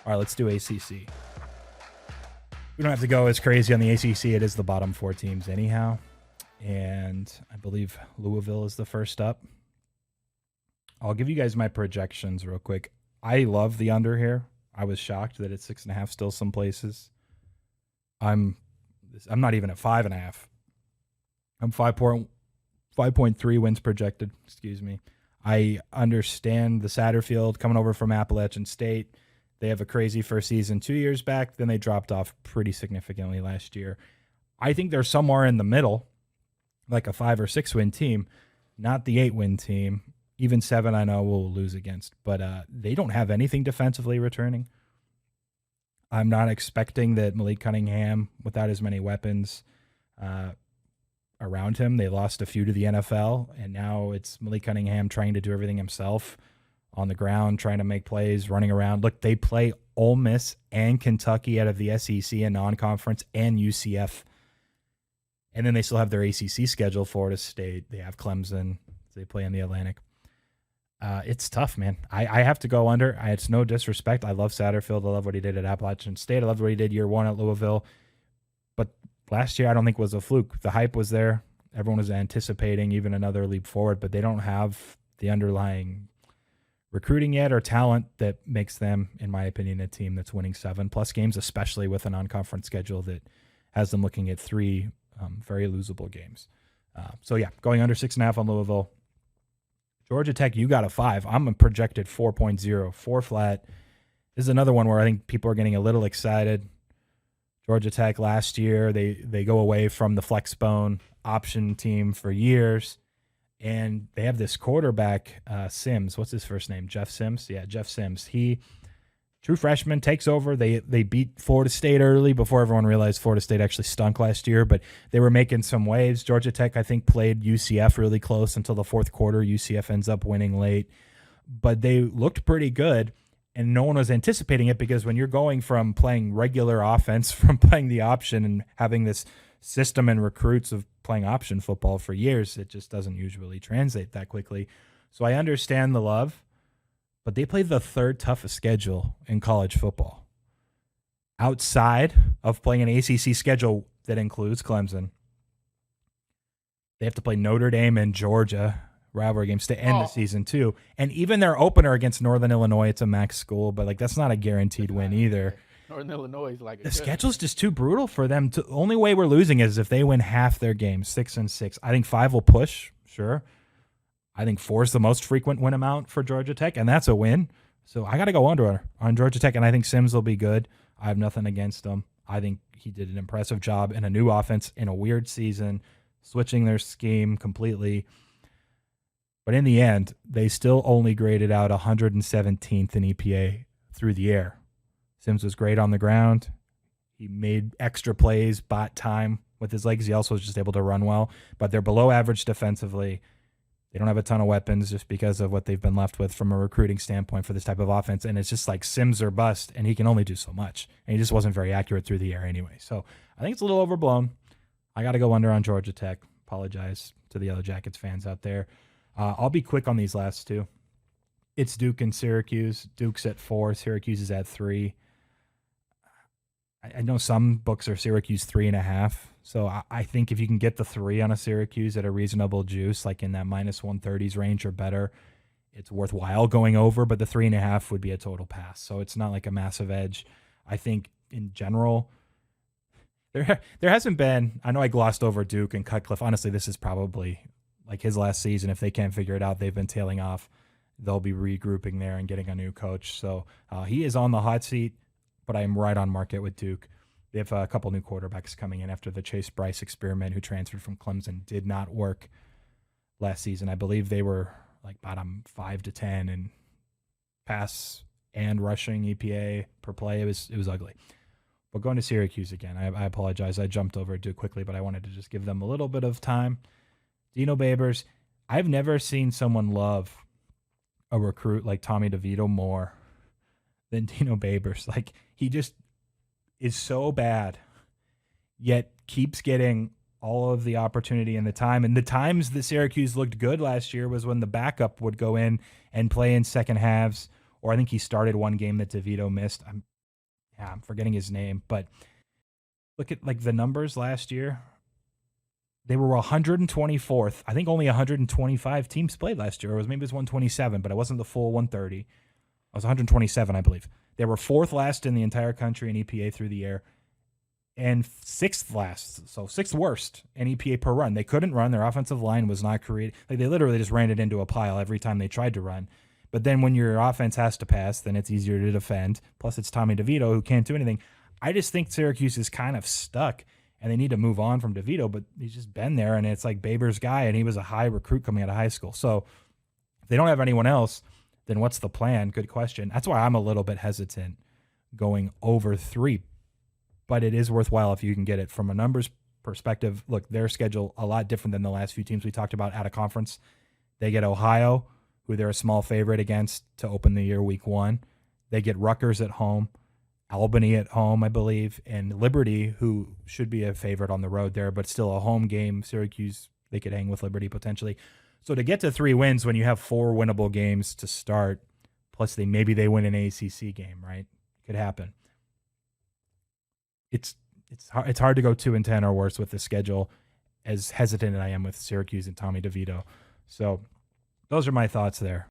All right, let's do ACC. We don't have to go as crazy on the ACC. It is the bottom 4 teams anyhow. And I believe Louisville is the first up. I'll give you guys my projections real quick. I love the under here. I was shocked that it's 6.5 still some places. I'm not even at 5.5. I'm 5.3 wins projected. Excuse me. I understand the Satterfield coming over from Appalachian State. They have a crazy first season 2 years back. Then they dropped off pretty significantly last year. I think they're somewhere in the middle, like a 5 or 6 win team, not the 8-win team. Even 7, I know we'll lose against, but they don't have anything defensively returning. I'm not expecting that Malik Cunningham, without as many weapons around him, they lost a few to the NFL, and now it's Malik Cunningham trying to do everything himself on the ground, trying to make plays, running around. Look, they play Ole Miss and Kentucky out of the SEC and non-conference and UCF. And then they still have their ACC schedule, Florida State. They have Clemson. They play in the Atlantic. It's tough, man. I have to go under. It's no disrespect. I love Satterfield. I love what he did at Appalachian State. I love what he did year 1 at Louisville. But last year, I don't think was a fluke. The hype was there. Everyone was anticipating even another leap forward, but they don't have the underlying recruiting yet or talent that makes them, in my opinion, a team that's winning 7+ games, especially with a non-conference schedule that has them looking at 3 very losable games. So, yeah, going under 6.5 on Louisville. Georgia Tech, you got a 5. I'm a projected 4.0, 4 flat. This is another one where I think people are getting a little excited. Georgia Tech last year, they go away from the flexbone option team for years, and they have this quarterback, Sims. What's his first name? Jeff Sims? Yeah, Jeff Sims. He, true freshman, takes over. They beat Florida State early before everyone realized Florida State actually stunk last year, but they were making some waves. Georgia Tech, I think, played UCF really close until the fourth quarter. UCF ends up winning late, but they looked pretty good, and no one was anticipating it because when you're going from playing regular offense, from playing the option and having this system and recruits of playing option football for years, it just doesn't usually translate that quickly. So I understand the love, but they play the 3rd toughest schedule in college football. Outside of playing an ACC schedule that includes Clemson, they have to play Notre Dame and Georgia rivalry games to end the season too. And even their opener against Northern Illinois, it's a MAC school, but like that's not a guaranteed win either. Northern Illinois is like the schedule's just too brutal for them. The only way we're losing is if they win half their games, 6-6. I think 5 will push, sure. I think 4 is the most frequent win amount for Georgia Tech, and that's a win. So I got to go under on Georgia Tech, and I think Sims will be good. I have nothing against him. I think he did an impressive job in a new offense in a weird season, switching their scheme completely. But in the end, they still only graded out 117th in EPA through the air. Sims was great on the ground. He made extra plays, bought time with his legs. He also was just able to run well. But they're below average defensively. They don't have a ton of weapons just because of what they've been left with from a recruiting standpoint for this type of offense. And it's just like Sims or bust, and he can only do so much. And he just wasn't very accurate through the air anyway. So I think it's a little overblown. I got to go under on Georgia Tech. Apologize to the Yellow Jackets fans out there. I'll be quick on these last 2. It's Duke and Syracuse. Duke's at 4. Syracuse is at 3. I know some books are Syracuse 3.5. So I think if you can get the 3 on a Syracuse at a reasonable juice, like in that -130s range or better, it's worthwhile going over. But the 3.5 would be a total pass. So it's not like a massive edge. I think in general, there hasn't been. I know I glossed over Duke and Cutcliffe. Honestly, this is probably like his last season. If they can't figure it out, they've been tailing off. They'll be regrouping there and getting a new coach. So he is on the hot seat. But I am right on market with Duke. They have a couple new quarterbacks coming in after the Chase Bryce experiment, who transferred from Clemson, did not work last season. I believe they were like bottom 5 to 10 in pass and rushing EPA per play. It was ugly. But going to Syracuse again, I apologize. I jumped over Duke quickly, but I wanted to just give them a little bit of time. Dino Babers, I've never seen someone love a recruit like Tommy DeVito more than Dino Babers. Like, he just is so bad, yet keeps getting all of the opportunity and the time. And the times that Syracuse looked good last year was when the backup would go in and play in second halves, or I think he started one game that DeVito missed. I'm yeah, I'm forgetting his name, but look at like the numbers last year. They were 124th. I think only 125 teams played last year. Or maybe it was 127, but it wasn't the full 130. It was 127, I believe. They were fourth last in the entire country in EPA through the air and sixth last, so sixth worst in EPA per run. They couldn't run. Their offensive line was not creative. Like they literally just ran it into a pile every time they tried to run. But then when your offense has to pass, then it's easier to defend. Plus, it's Tommy DeVito who can't do anything. I just think Syracuse is kind of stuck, and they need to move on from DeVito, but he's just been there, and it's like Baber's guy, and he was a high recruit coming out of high school. So if they don't have anyone else, then what's the plan? Good question. That's why I'm a little bit hesitant going over 3. But it is worthwhile if you can get it from a numbers perspective. Look, their schedule a lot different than the last few teams we talked about out of conference. They get Ohio, who they're a small favorite against to open the year week 1. They get Rutgers at home, Albany at home, I believe, and Liberty, who should be a favorite on the road there, but still a home game. Syracuse, they could hang with Liberty potentially. So to get to 3 wins when you have 4 winnable games to start, plus maybe they win an ACC game, right? Could happen. It's hard to go 2-10 or worse with the schedule, as hesitant as I am with Syracuse and Tommy DeVito. So those are my thoughts there.